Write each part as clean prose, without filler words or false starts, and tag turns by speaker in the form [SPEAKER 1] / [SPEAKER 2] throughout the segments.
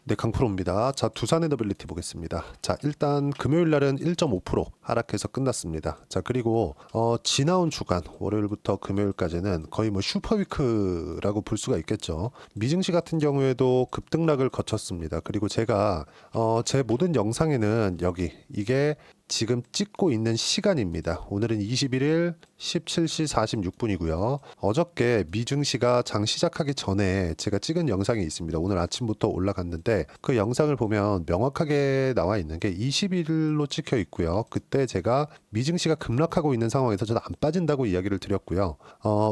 [SPEAKER 1] 네, 강프로입니다. 자, 두산 에너빌리티 보겠습니다. 자, 일단 금요일 날은 1.5% 하락해서 끝났습니다. 자, 그리고 지나온 주간 월요일부터 금요일까지는 거의 뭐 슈퍼위크라고 볼 수가 있겠죠. 미증시 같은 경우에도 급등락을 거쳤습니다. 그리고 제가 제 모든 영상에는 여기 이게 지금 찍고 있는 시간입니다. 오늘은 21일 17시 46분이고요. 어저께 미증시가 장 시작하기 전에 제가 찍은 영상이 있습니다. 오늘 아침부터 올라갔는데 그 영상을 보면 명확하게 나와 있는 게 21일로 찍혀 있고요. 그때 제가 미증시가 급락하고 있는 상황에서 저는 안 빠진다고 이야기를 드렸고요.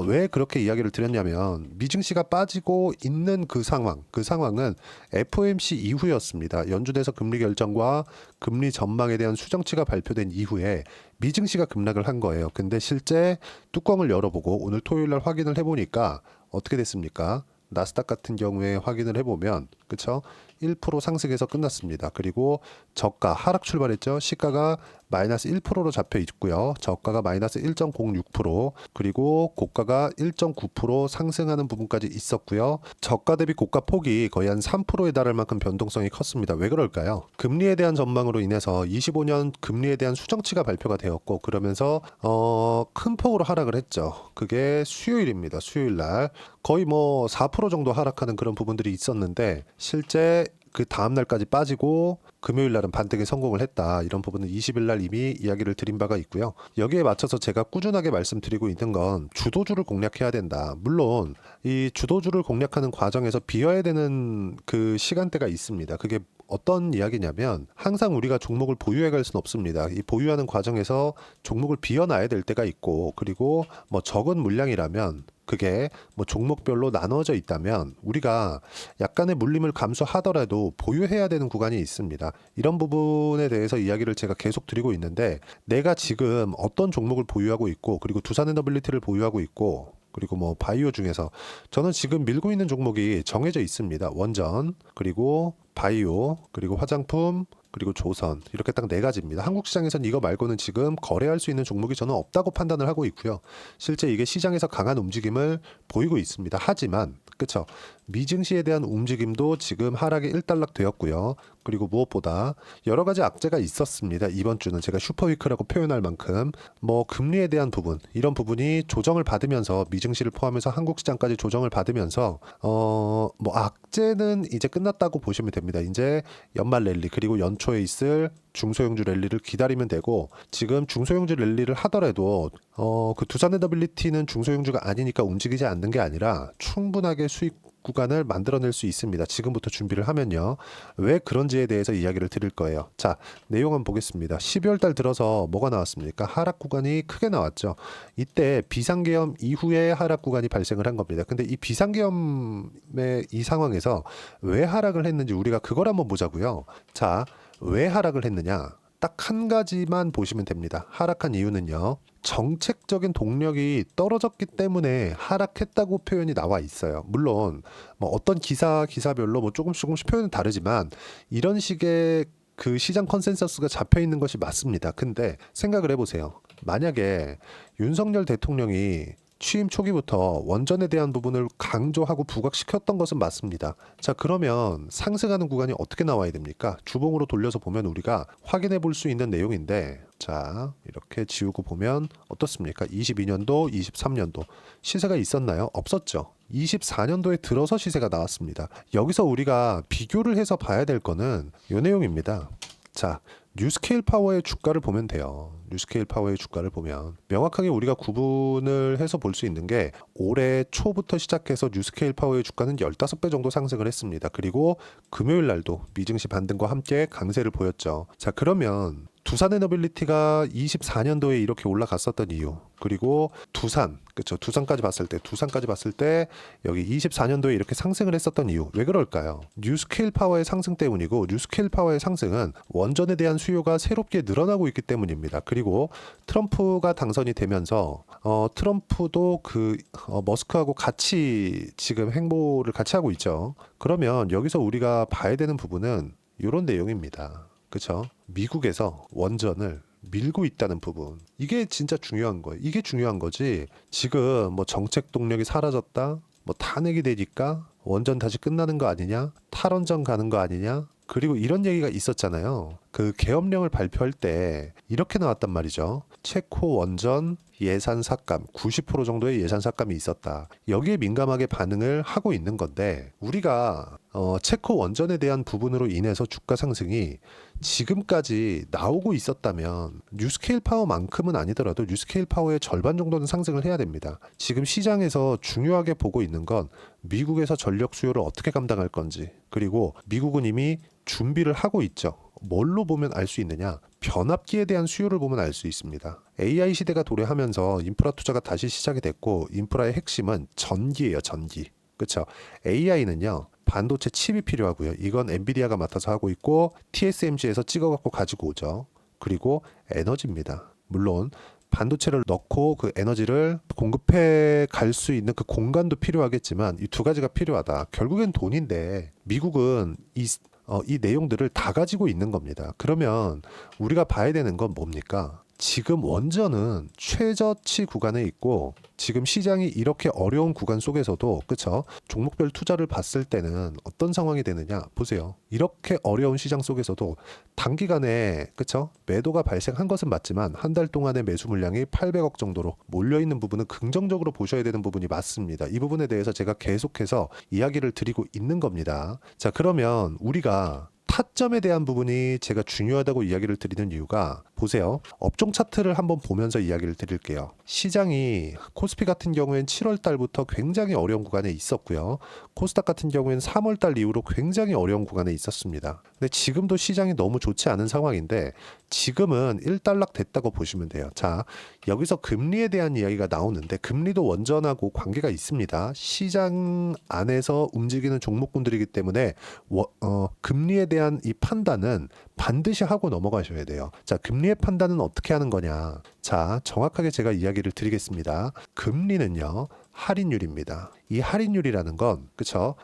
[SPEAKER 1] 왜 그렇게 이야기를 드렸냐면 미증시가 빠지고 있는 그 상황은 FOMC 이후였습니다. 연준에서 금리 결정과 금리 전망에 대한 수정치가 발표된 이후에 미증시가 급락을 한 거예요. 근데 실제 뚜껑을 열어보고 오늘 토요일 날 확인을 해보니까 어떻게 됐습니까? 나스닥 같은 경우에 확인을 해보면 그쵸? 1% 상승해서 끝났습니다. 그리고 저가 하락 출발했죠. 시가가 마이너스 1%로 잡혀 있고요. 저가가 마이너스 1.06%, 그리고 고가가 1.9% 상승하는 부분까지 있었고요. 저가 대비 고가 폭이 거의 한 3%에 달할 만큼 변동성이 컸습니다. 왜 그럴까요? 금리에 대한 전망으로 인해서 25년 금리에 대한 수정치가 발표가 되었고, 그러면서 큰 폭으로 하락을 했죠. 그게 수요일입니다. 수요일 날 거의 뭐 4% 정도 하락하는 그런 부분들이 있었는데, 실제 그 다음 날까지 빠지고 금요일 날은 반등에 성공을 했다. 이런 부분은 20일 날 이미 이야기를 드린 바가 있고요. 여기에 맞춰서 제가 꾸준하게 말씀드리고 있는 건 주도주를 공략해야 된다. 물론 이 주도주를 공략하는 과정에서 비워야 되는 그 시간대가 있습니다. 그게 어떤 이야기냐면, 항상 우리가 종목을 보유해 갈 수는 없습니다. 이 보유하는 과정에서 종목을 비워놔야 될 때가 있고, 그리고 뭐 적은 물량이라면 그게 뭐 종목별로 나눠져 있다면 우리가 약간의 물림을 감수하더라도 보유해야 되는 구간이 있습니다. 이런 부분에 대해서 이야기를 제가 계속 드리고 있는데, 내가 지금 어떤 종목을 보유하고 있고, 그리고 두산에너빌리티를 보유하고 있고, 그리고 뭐 바이오 중에서 저는 지금 밀고 있는 종목이 정해져 있습니다. 원전, 그리고 바이오, 그리고 화장품, 그리고 조선, 이렇게 딱 네 가지입니다. 한국 시장에서는 이거 말고는 지금 거래할 수 있는 종목이 저는 없다고 판단을 하고 있고요. 실제 이게 시장에서 강한 움직임을 보이고 있습니다. 하지만 그쵸, 미증시에 대한 움직임도 지금 하락이 일단락 되었고요. 그리고 무엇보다 여러 가지 악재가 있었습니다. 이번 주는 제가 슈퍼위크라고 표현할 만큼 뭐 금리에 대한 부분, 이런 부분이 조정을 받으면서 미증시를 포함해서 한국 시장까지 조정을 받으면서 뭐 악재는 이제 끝났다고 보시면 됩니다. 이제 연말 랠리, 그리고 연초에 있을 중소형주 랠리를 기다리면 되고, 지금 중소형주 랠리를 하더라도 그 두산에너빌리티는 중소형주가 아니니까 움직이지 않는 게 아니라 충분하게 수익 구간을 만들어낼 수 있습니다. 지금부터 준비를 하면요. 왜 그런지에 대해서 이야기를 드릴 거예요. 자, 내용 한번 보겠습니다. 12월 달 들어서 뭐가 나왔습니까? 하락 구간이 크게 나왔죠. 이때 비상계엄 이후에 하락 구간이 발생을 한 겁니다. 근데 이 비상계엄의 이 상황에서 왜 하락을 했는지 우리가 그걸 한번 보자고요. 자, 왜 하락을 했느냐? 딱 한 가지만 보시면 됩니다. 하락한 이유는요, 정책적인 동력이 떨어졌기 때문에 하락했다고 표현이 나와 있어요. 물론 뭐 어떤 기사별로 뭐 조금씩 표현은 다르지만 이런 식의 그 시장 컨센서스가 잡혀 있는 것이 맞습니다. 근데 생각을 해보세요. 만약에 윤석열 대통령이 취임 초기부터 원전에 대한 부분을 강조하고 부각시켰던 것은 맞습니다. 자, 그러면 상승하는 구간이 어떻게 나와야 됩니까? 주봉으로 돌려서 보면 우리가 확인해 볼 수 있는 내용인데, 자, 이렇게 지우고 보면 어떻습니까? 22년도, 23년도 시세가 있었나요? 없었죠. 24년도에 들어서 시세가 나왔습니다. 여기서 우리가 비교를 해서 봐야 될 거는 이 내용입니다. 자, 뉴스케일 파워의 주가를 보면 돼요. 뉴스케일 파워의 주가를 보면 명확하게 우리가 구분을 해서 볼 수 있는 게, 올해 초부터 시작해서 뉴스케일 파워의 주가는 15배 정도 상승을 했습니다. 그리고 금요일 날도 미증시 반등과 함께 강세를 보였죠. 자, 그러면 두산에너빌리티가 24년도에 이렇게 올라갔었던 이유, 그리고 그쵸, 두산까지 봤을 때 여기 24년도에 이렇게 상승을 했었던 이유, 왜 그럴까요? 뉴스케일 파워의 상승 때문이고, 뉴스케일 파워의 상승은 원전에 대한 수요가 새롭게 늘어나고 있기 때문입니다. 그리고 트럼프가 당선이 되면서 트럼프도 그 머스크하고 같이 지금 행보를 같이 하고 있죠. 그러면 여기서 우리가 봐야 되는 부분은 이런 내용입니다. 그쵸? 미국에서 원전을 밀고 있다는 부분, 이게 진짜 중요한 거예요. 이게 중요한 거지, 지금 뭐 정책 동력이 사라졌다, 뭐 탄핵이 되니까 원전 다시 끝나는 거 아니냐? 탈원전 가는 거 아니냐? 그리고 이런 얘기가 있었잖아요. 그 계엄령을 발표할 때 이렇게 나왔단 말이죠. 체코 원전 예산 삭감 90% 정도의 예산 삭감이 있었다. 여기에 민감하게 반응을 하고 있는 건데 우리가 체코 원전에 대한 부분으로 인해서 주가 상승이 지금까지 나오고 있었다면 뉴스케일 파워만큼은 아니더라도 뉴스케일 파워의 절반 정도는 상승을 해야 됩니다. 지금 시장에서 중요하게 보고 있는 건 미국에서 전력 수요를 어떻게 감당할 건지, 그리고 미국은 이미 준비를 하고 있죠. 뭘로 보면 알 수 있느냐? 변압기에 대한 수요를 보면 알 수 있습니다. AI 시대가 도래하면서 인프라 투자가 다시 시작이 됐고, 인프라의 핵심은 전기예요, 전기. 그렇죠? AI는요. 반도체 칩이 필요하고요. 이건 엔비디아가 맡아서 하고 있고 TSMC에서 찍어갖고 가지고 오죠. 그리고 에너지입니다. 물론 반도체를 넣고 그 에너지를 공급해 갈 수 있는 그 공간도 필요하겠지만 이 두 가지가 필요하다. 결국엔 돈인데 미국은 이 내용들을 다 가지고 있는 겁니다. 그러면 우리가 봐야 되는 건 뭡니까? 지금 원전은 최저치 구간에 있고 지금 시장이 이렇게 어려운 구간 속에서도 그쵸? 종목별 투자를 봤을 때는 어떤 상황이 되느냐 보세요. 이렇게 어려운 시장 속에서도 단기간에 그쵸? 매도가 발생한 것은 맞지만 한 달 동안의 매수 물량이 800억 정도로 몰려있는 부분은 긍정적으로 보셔야 되는 부분이 맞습니다. 이 부분에 대해서 제가 계속해서 이야기를 드리고 있는 겁니다. 자, 그러면 우리가 타점에 대한 부분이 제가 중요하다고 이야기를 드리는 이유가 보세요. 업종 차트를 한번 보면서 이야기를 드릴게요. 시장이 코스피 같은 경우엔 7월 달부터 굉장히 어려운 구간에 있었고요. 코스닥 같은 경우엔 3월 달 이후로 굉장히 어려운 구간에 있었습니다. 근데 지금도 시장이 너무 좋지 않은 상황인데 지금은 일단락 됐다고 보시면 돼요. 자, 여기서 금리에 대한 이야기가 나오는데 금리도 원전하고 관계가 있습니다. 시장 안에서 움직이는 종목군들이기 때문에 금리에 대한 이 판단은 반드시 하고 넘어가셔야 돼요. 자, 금리의 판단은 어떻게 하는 거냐? 자, 정확하게 제가 이야기를 드리겠습니다. 금리는요, 할인율입니다. 이 할인율이라는 건 그쵸?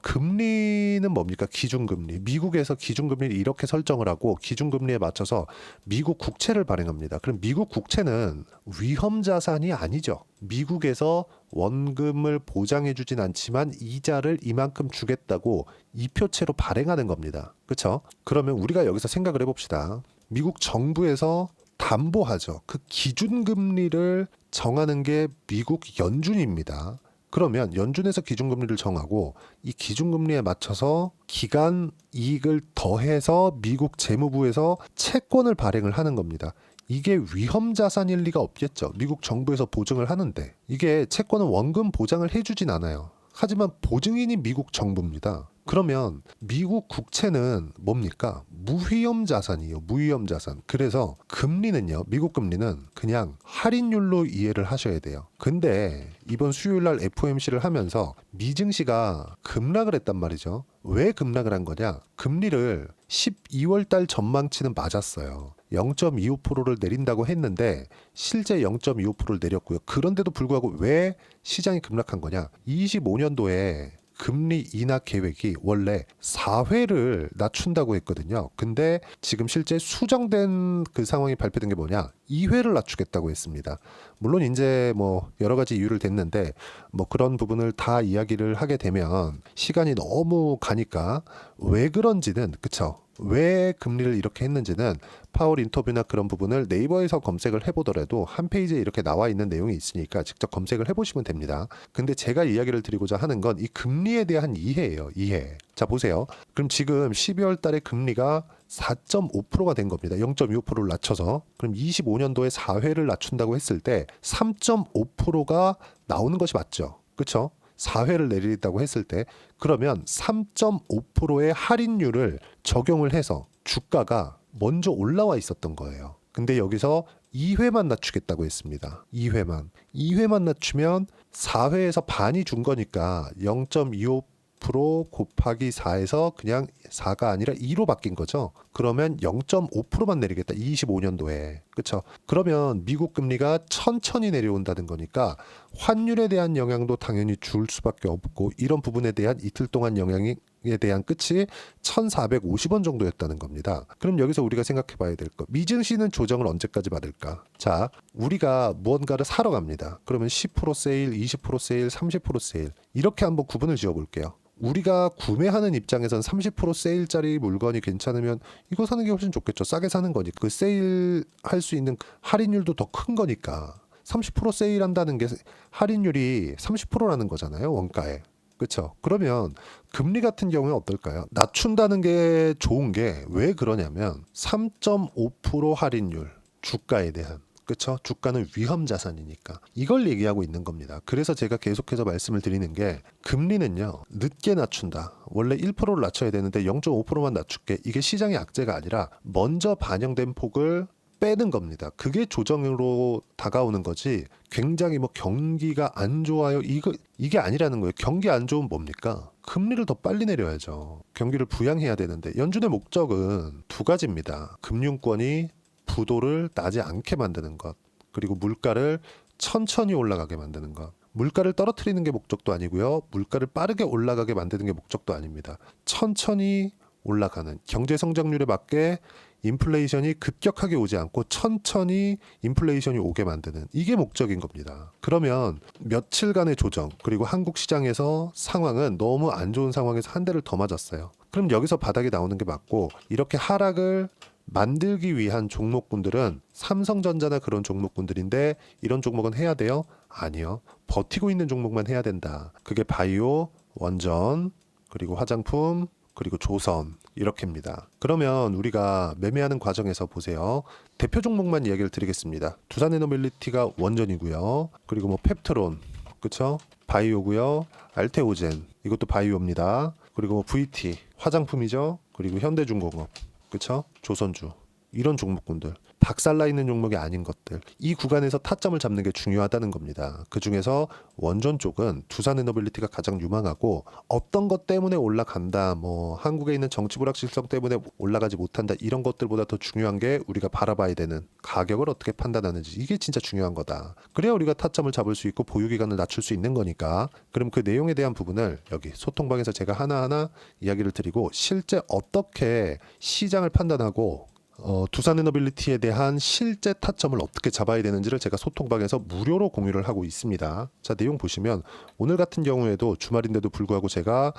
[SPEAKER 1] 금리는 뭡니까? 기준금리. 미국에서 기준금리를 이렇게 설정을 하고 기준금리에 맞춰서 미국 국채를 발행합니다. 그럼 미국 국채는 위험자산이 아니죠. 미국에서 원금을 보장해주진 않지만 이자를 이만큼 주겠다고 이표채로 발행하는 겁니다. 그렇죠? 그러면 우리가 여기서 생각을 해봅시다. 미국 정부에서 담보하죠. 그 기준금리를 정하는 게 미국 연준입니다. 그러면 연준에서 기준금리를 정하고 이 기준금리에 맞춰서 기간 이익을 더해서 미국 재무부에서 채권을 발행을 하는 겁니다. 이게 위험자산일 리가 없겠죠. 미국 정부에서 보증을 하는데 이게 채권은 원금 보장을 해주진 않아요. 하지만 보증인이 미국 정부입니다. 그러면 미국 국채는 뭡니까? 무위험 자산이에요. 무위험 자산. 그래서 금리는요. 미국 금리는 그냥 할인율로 이해를 하셔야 돼요. 근데 이번 수요일 날 FOMC를 하면서 미증시가 급락을 했단 말이죠. 왜 급락을 한 거냐? 금리를 12월 달 전망치는 맞았어요. 0.25%를 내린다고 했는데 실제 0.25%를 내렸고요. 그런데도 불구하고 왜 시장이 급락한 거냐? 25년도에 금리 인하 계획이 원래 4회를 낮춘다고 했거든요. 근데 지금 실제 수정된 그 상황이 발표된 게 뭐냐? 2회를 낮추겠다고 했습니다. 물론 이제 뭐 여러 가지 이유를 댔는데 뭐 그런 부분을 다 이야기를 하게 되면 시간이 너무 가니까 왜 그런지는 그쵸? 왜 금리를 이렇게 했는지는 파월 인터뷰나 그런 부분을 네이버에서 검색을 해보더라도 한 페이지에 이렇게 나와 있는 내용이 있으니까 직접 검색을 해보시면 됩니다. 근데 제가 이야기를 드리고자 하는 건 이 금리에 대한 이해예요. 이해. 자, 보세요. 그럼 지금 12월 달에 금리가 4.5%가 된 겁니다. 0.25%를 낮춰서. 그럼 25년도에 4회를 낮춘다고 했을 때 3.5%가 나오는 것이 맞죠. 그렇죠? 4회를 내린다고 했을 때 그러면 3.5%의 할인율을 적용을 해서 주가가 먼저 올라와 있었던 거예요. 근데 여기서 2회만 낮추겠다고 했습니다. 2회만 낮추면 4회에서 반이 준 거니까 0.25% 곱하기 4에서 그냥 4가 아니라 2로 바뀐 거죠. 그러면 0.5%만 내리겠다. 25년도에. 그렇죠? 그러면 미국 금리가 천천히 내려온다는 거니까 환율에 대한 영향도 당연히 줄 수밖에 없고 이런 부분에 대한 이틀 동안 영향에 대한 끝이 1,450원 정도였다는 겁니다. 그럼 여기서 우리가 생각해 봐야 될 거. 미증시는 조정을 언제까지 받을까? 자, 우리가 무언가를 사러 갑니다. 그러면 10% 세일, 20% 세일, 30% 세일 이렇게 한번 구분을 지어 볼게요. 우리가 구매하는 입장에선 30% 세일짜리 물건이 괜찮으면 이거 사는 게 훨씬 좋겠죠. 싸게 사는 거니까. 그 세일 할 수 있는 할인율도 더 큰 거니까. 30% 세일한다는 게 할인율이 30%라는 거잖아요. 원가에. 그렇죠. 그러면 금리 같은 경우는 어떨까요? 낮춘다는 게 좋은 게 왜 그러냐면 3.5% 할인율 주가에 대한 그렇죠. 주가는 위험 자산이니까 이걸 얘기하고 있는 겁니다. 그래서 제가 계속해서 말씀을 드리는 게 금리는요 늦게 낮춘다. 원래 1%를 낮춰야 되는데 0.5%만 낮출게. 이게 시장의 악재가 아니라 먼저 반영된 폭을 빼는 겁니다. 그게 조정으로 다가오는 거지. 굉장히 뭐 경기가 안 좋아요. 이게 아니라는 거예요. 경기 안 좋으면 뭡니까? 금리를 더 빨리 내려야죠. 경기를 부양해야 되는데 연준의 목적은 두 가지입니다. 금융권이 부도를 나지 않게 만드는 것, 그리고 물가를 천천히 올라가게 만드는 것. 물가를 떨어뜨리는 게 목적도 아니고요. 물가를 빠르게 올라가게 만드는 게 목적도 아닙니다. 천천히 올라가는 경제 성장률에 맞게 인플레이션이 급격하게 오지 않고 천천히 인플레이션이 오게 만드는 이게 목적인 겁니다. 그러면 며칠간의 조정 그리고 한국 시장에서 상황은 너무 안 좋은 상황에서 한 대를 더 맞았어요. 그럼 여기서 바닥이 나오는 게 맞고 이렇게 하락을 만들기 위한 종목군들은 삼성전자나 그런 종목군들인데 이런 종목은 해야 돼요? 아니요. 버티고 있는 종목만 해야 된다. 그게 바이오, 원전, 그리고 화장품, 그리고 조선 이렇게입니다. 그러면 우리가 매매하는 과정에서 보세요. 대표 종목만 이야기를 드리겠습니다. 두산에너빌리티가 원전이고요. 그리고 뭐 펩트론, 그렇죠? 바이오고요. 알테오젠 이것도 바이오입니다. 그리고 뭐 VT 화장품이죠. 그리고 현대중공업, 그렇죠? 조선주 이런 종목군들. 박살나 있는 종목이 아닌 것들. 이 구간에서 타점을 잡는 게 중요하다는 겁니다. 그 중에서 원전 쪽은 두산에너빌리티가 가장 유망하고 어떤 것 때문에 올라간다. 뭐 한국에 있는 정치 불확실성 때문에 올라가지 못한다. 이런 것들보다 더 중요한 게 우리가 바라봐야 되는 가격을 어떻게 판단하는지. 이게 진짜 중요한 거다. 그래야 우리가 타점을 잡을 수 있고 보유 기간을 낮출 수 있는 거니까. 그럼 그 내용에 대한 부분을 여기 소통방에서 제가 하나하나 이야기를 드리고 실제 어떻게 시장을 판단하고 두산에너빌리티에 대한 실제 타점을 어떻게 잡아야 되는지를 제가 소통방에서 무료로 공유를 하고 있습니다. 자, 내용 보시면 오늘 같은 경우에도 주말인데도 불구하고 제가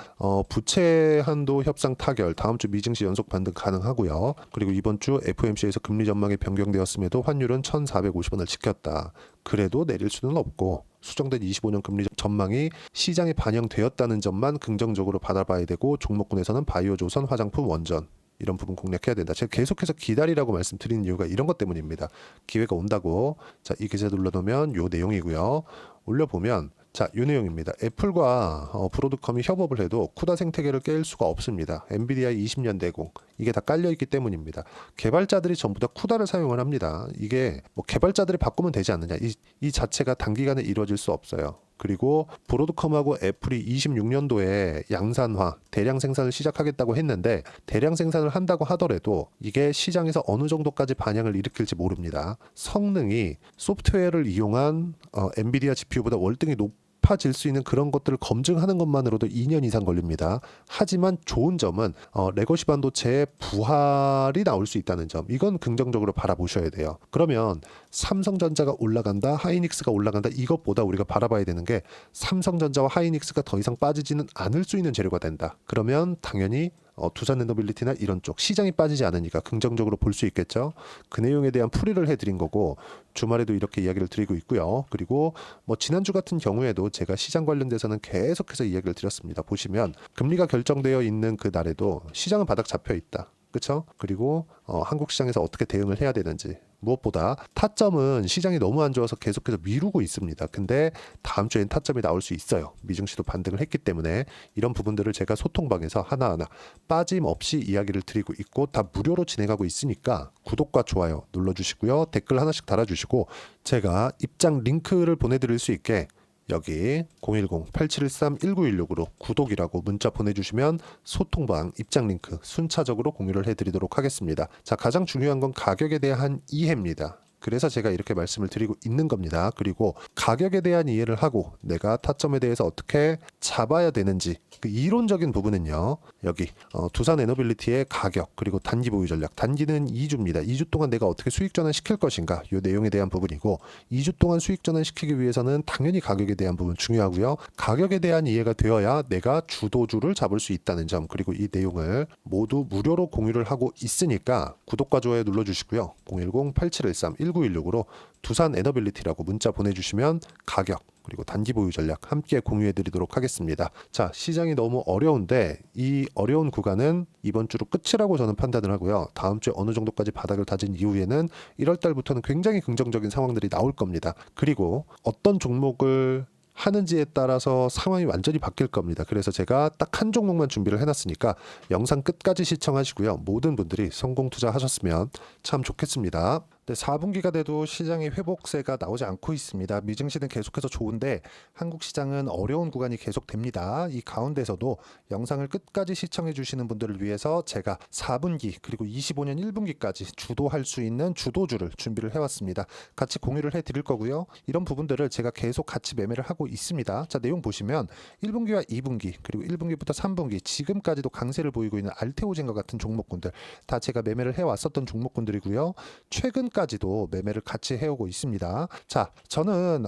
[SPEAKER 1] 부채 한도 협상 타결 다음 주 미증시 연속 반등 가능하고요. 그리고 이번 주 FOMC에서 금리 전망이 변경되었음에도 환율은 1,450원을 지켰다. 그래도 내릴 수는 없고 수정된 25년 금리 전망이 시장에 반영되었다는 점만 긍정적으로 받아봐야 되고 종목군에서는 바이오, 조선, 화장품, 원전 이런 부분 공략해야 된다. 제가 계속해서 기다리라고 말씀드리는 이유가 이런 것 때문입니다. 기회가 온다고. 자, 이 기사 눌러놓으면 요 내용이고요. 올려보면 자, 이 내용입니다. 애플과 브로드컴이 협업을 해도 쿠다 생태계를 깰 수가 없습니다. 엔비디아 20년 대공 이게 다 깔려있기 때문입니다. 개발자들이 전부 다 쿠다를 사용을 합니다. 이게 뭐 개발자들이 바꾸면 되지 않느냐. 이 자체가 단기간에 이루어질 수 없어요. 그리고 브로드컴하고 애플이 26년도에 양산화, 대량 생산을 시작하겠다고 했는데 대량 생산을 한다고 하더라도 이게 시장에서 어느 정도까지 반향을 일으킬지 모릅니다. 성능이 소프트웨어를 이용한 엔비디아 GPU보다 월등히 높아질 수 있는 그런 것들을 검증하는 것만으로도 2년 이상 걸립니다. 하지만 좋은 점은 레거시 반도체의 부활이 나올 수 있다는 점. 이건 긍정적으로 바라보셔야 돼요. 그러면 삼성전자가 올라간다, 하이닉스가 올라간다 이것보다 우리가 바라봐야 되는 게 삼성전자와 하이닉스가 더 이상 빠지지는 않을 수 있는 재료가 된다. 그러면 당연히 두산에너빌리티나 이런 쪽 시장이 빠지지 않으니까 긍정적으로 볼 수 있겠죠. 그 내용에 대한 풀이를 해드린 거고 주말에도 이렇게 이야기를 드리고 있고요. 그리고 뭐 지난주 같은 경우에도 제가 시장 관련돼서는 계속해서 이야기를 드렸습니다. 보시면 금리가 결정되어 있는 그 날에도 시장은 바닥 잡혀 있다. 그렇죠? 그리고 한국 시장에서 어떻게 대응을 해야 되는지 무엇보다 타점은 시장이 너무 안 좋아서 계속해서 미루고 있습니다. 근데 다음 주엔 타점이 나올 수 있어요. 미증시도 반등을 했기 때문에 이런 부분들을 제가 소통방에서 하나하나 빠짐없이 이야기를 드리고 있고 다 무료로 진행하고 있으니까 구독과 좋아요 눌러주시고요. 댓글 하나씩 달아주시고 제가 입장 링크를 보내드릴 수 있게 여기 010-8713-1916으로 구독이라고 문자 보내주시면 소통방 입장 링크 순차적으로 공유를 해드리도록 하겠습니다. 자, 가장 중요한 건 가격에 대한 이해입니다. 그래서 제가 이렇게 말씀을 드리고 있는 겁니다. 그리고 가격에 대한 이해를 하고 내가 타점에 대해서 어떻게 잡아야 되는지 그 이론적인 부분은요. 여기 두산 에너빌리티의 가격 그리고 단기 보유 전략. 단기는 2주입니다. 2주 동안 내가 어떻게 수익 전환 시킬 것인가 이 내용에 대한 부분이고 2주 동안 수익 전환 시키기 위해서는 당연히 가격에 대한 부분 중요하고요. 가격에 대한 이해가 되어야 내가 주도주를 잡을 수 있다는 점 그리고 이 내용을 모두 무료로 공유를 하고 있으니까 구독과 좋아요 눌러주시고요. 010-8713-1916으로 두산 에너빌리티라고 문자 보내주시면 가격 그리고 단기 보유 전략 함께 공유해 드리도록 하겠습니다. 자, 시장이 너무 어려운데 이 어려운 구간은 이번 주로 끝이라고 저는 판단을 하고요. 다음 주에 어느 정도까지 바닥을 다진 이후에는 1월 달부터는 굉장히 긍정적인 상황들이 나올 겁니다. 그리고 어떤 종목을 하는지에 따라서 상황이 완전히 바뀔 겁니다. 그래서 제가 딱 한 종목만 준비를 해놨으니까 영상 끝까지 시청하시고요. 모든 분들이 성공 투자하셨으면 참 좋겠습니다. 네, 4분기가 돼도 시장의 회복세가 나오지 않고 있습니다. 미증시는 계속해서 좋은데 한국 시장은 어려운 구간이 계속됩니다. 이 가운데서도 영상을 끝까지 시청해 주시는 분들을 위해서 제가 4분기 그리고 25년 1분기까지 주도할 수 있는 주도주를 준비를 해왔습니다. 같이 공유를 해드릴 거고요. 이런 부분들을 제가 계속 같이 매매를 하고 있습니다. 자, 내용 보시면 1분기와 2분기 그리고 1분기부터 3분기 지금까지도 강세를 보이고 있는 알테오젠과 같은 종목군들 다 제가 매매를 해왔었던 종목군들이고요. 최근까지도 매매를 같이 해오고 있습니다. 자, 저는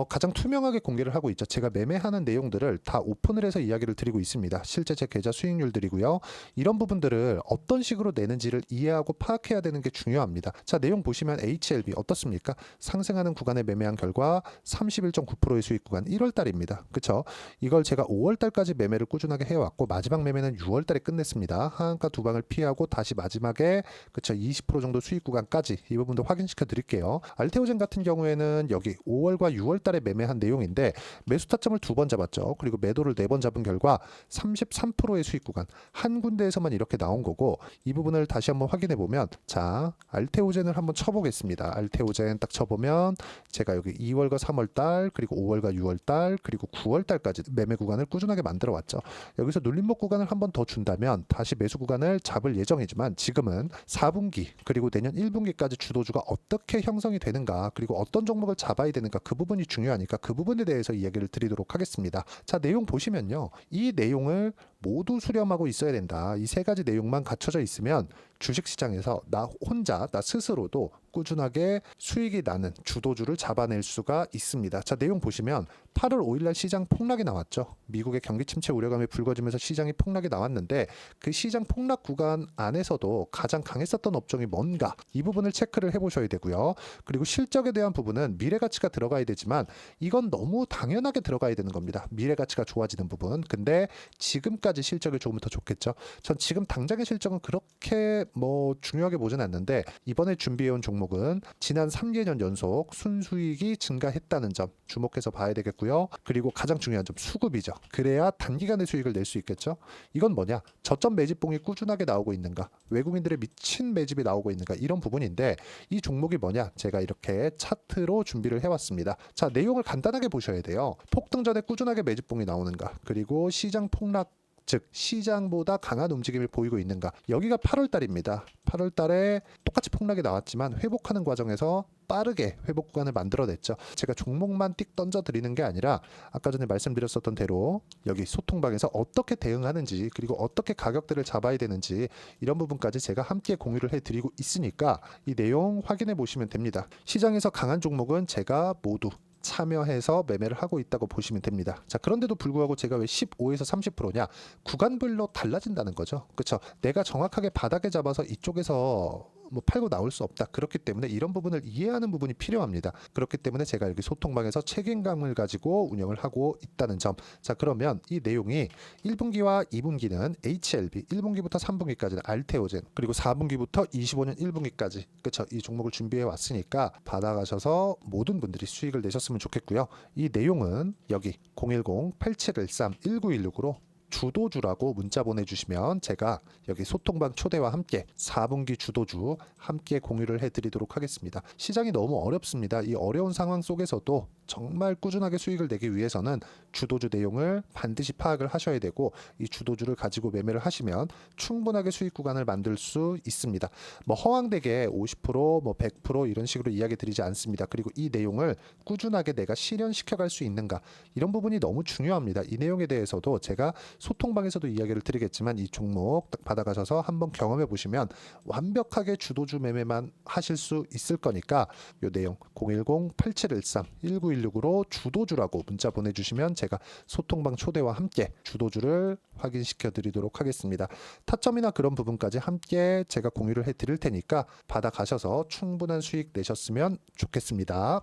[SPEAKER 1] 가장 투명하게 공개를 하고 있죠. 제가 매매하는 내용들을 다 오픈을 해서 이야기를 드리고 있습니다. 실제 제 계좌 수익률들이고요. 이런 부분들을 어떤 식으로 내는지를 이해하고 파악해야 되는 게 중요합니다. 자, 내용 보시면 HLB 어떻습니까? 상승하는 구간에 매매한 결과 31.9%의 수익 구간 1월 달입니다. 그렇죠? 이걸 제가 5월 달까지 매매를 꾸준하게 해왔고 마지막 매매는 6월 달에 끝냈습니다. 하한가 두 방을 피하고 다시 마지막에 그렇죠? 20% 정도 수익 구간까지 이 부분도 확인시켜 드릴게요. 알테오젠 같은 경우에는 여기 5월과 6월 달에 매매한 내용인데 매수 타점을 2번 잡았죠. 그리고 매도를 4번 잡은 결과 33%의 수익 구간 한 군데에서만 이렇게 나온 거고 이 부분을 다시 한번 확인해 보면 자, 알테오젠을 한번 쳐보겠습니다. 알테오젠 딱 쳐보면 제가 여기 2월과 3월 달 그리고 5월과 6월 달 그리고 9월 달까지 매매 구간을 꾸준하게 만들어 왔죠. 여기서 눌림목 구간을 한번 더 준다면 다시 매수 구간을 잡을 예정이지만 지금은 4분기 그리고 내년 1분기까지 주도주가 어떻게 형성이 되는가 그리고 어떤 종목을 잡아야 되는가 그 부분이 중요하니까 그 부분에 대해서 이야기를 드리도록 하겠습니다. 자, 내용 보시면요. 이 내용을 모두 수렴하고 있어야 된다. 이 세 가지 내용만 갖춰져 있으면 주식시장에서 나 혼자 나 스스로도 꾸준하게 수익이 나는 주도주를 잡아낼 수가 있습니다. 자, 내용 보시면 8월 5일날 시장 폭락이 나왔죠. 미국의 경기 침체 우려감이 불거지면서 시장이 폭락이 나왔는데 그 시장 폭락 구간 안에서도 가장 강했었던 업종이 뭔가 이 부분을 체크를 해보셔야 되고요. 그리고 실적에 대한 부분은 미래가치가 들어가야 되지만 이건 너무 당연하게 들어가야 되는 겁니다. 미래가치가 좋아지는 부분. 근데 지금까지 실적이 좋으면 더 좋겠죠. 전 지금 당장의 실적은 그렇게 중요하게 보진 않는데 이번에 준비해온 종목은 지난 3개년 연속 순수익이 증가했다는 점 주목해서 봐야 되겠고요. 그리고 가장 중요한 점 수급이죠. 그래야 단기간에 수익을 낼 수 있겠죠. 이건 뭐냐? 저점 매집봉이 꾸준하게 나오고 있는가? 외국인들의 미친 매집이 나오고 있는가? 이런 부분인데 이 종목이 뭐냐? 제가 이렇게 차트로 준비를 해왔습니다. 자, 내용을 간단하게 보셔야 돼요. 폭등 전에 꾸준하게 매집봉이 나오는가? 그리고 시장 폭락 즉 시장보다 강한 움직임을 보이고 있는가. 여기가 8월 달입니다. 8월 달에 똑같이 폭락이 나왔지만 회복하는 과정에서 빠르게 회복 구간을 만들어냈죠. 제가 종목만 띡 던져드리는 게 아니라 아까 전에 말씀드렸었던 대로 여기 소통방에서 어떻게 대응하는지 그리고 어떻게 가격들을 잡아야 되는지 이런 부분까지 제가 함께 공유를 해드리고 있으니까 이 내용 확인해 보시면 됩니다. 시장에서 강한 종목은 제가 모두 참여해서 매매를 하고 있다고 보시면 됩니다. 자, 그런데도 불구하고 제가 왜 15에서 30%냐? 구간별로 달라진다는 거죠. 그렇죠? 내가 정확하게 바닥에 잡아서 이쪽에서 팔고 나올 수 없다. 그렇기 때문에 이런 부분을 이해하는 부분이 필요합니다. 그렇기 때문에 제가 여기 소통방에서 책임감을 가지고 운영을 하고 있다는 점. 자, 그러면 이 내용이 1분기와 2분기는 HLB, 1분기부터 3분기까지는 알테오젠, 그리고 4분기부터 25년 1분기까지 그렇죠? 이 종목을 준비해 왔으니까 받아가셔서 모든 분들이 수익을 내셨으면 좋겠고요. 이 내용은 여기 010-8713-1916으로 주도주라고 문자 보내주시면 제가 여기 소통방 초대와 함께 4분기 주도주 함께 공유를 해드리도록 하겠습니다. 시장이 너무 어렵습니다. 이 어려운 상황 속에서도 정말 꾸준하게 수익을 내기 위해서는 주도주 내용을 반드시 파악을 하셔야 되고, 이 주도주를 가지고 매매를 하시면 충분하게 수익 구간을 만들 수 있습니다. 뭐 허황되게 50%, 뭐 100% 이런 식으로 이야기 드리지 않습니다. 그리고 이 내용을 꾸준하게 내가 실현시켜 갈 수 있는가, 이런 부분이 너무 중요합니다. 이 내용에 대해서도 제가 소통방에서도 이야기를 드리겠지만, 이 종목 딱 받아가셔서 한번 경험해 보시면 완벽하게 주도주 매매만 하실 수 있을 거니까, 이 내용 010-8713-1916으로 주도주라고 문자 보내주시면 제가 소통방 초대와 함께 주도주를 확인시켜 드리도록 하겠습니다. 타점이나 그런 부분까지 함께 제가 공유를 해 드릴 테니까 받아가셔서 충분한 수익 내셨으면 좋겠습니다.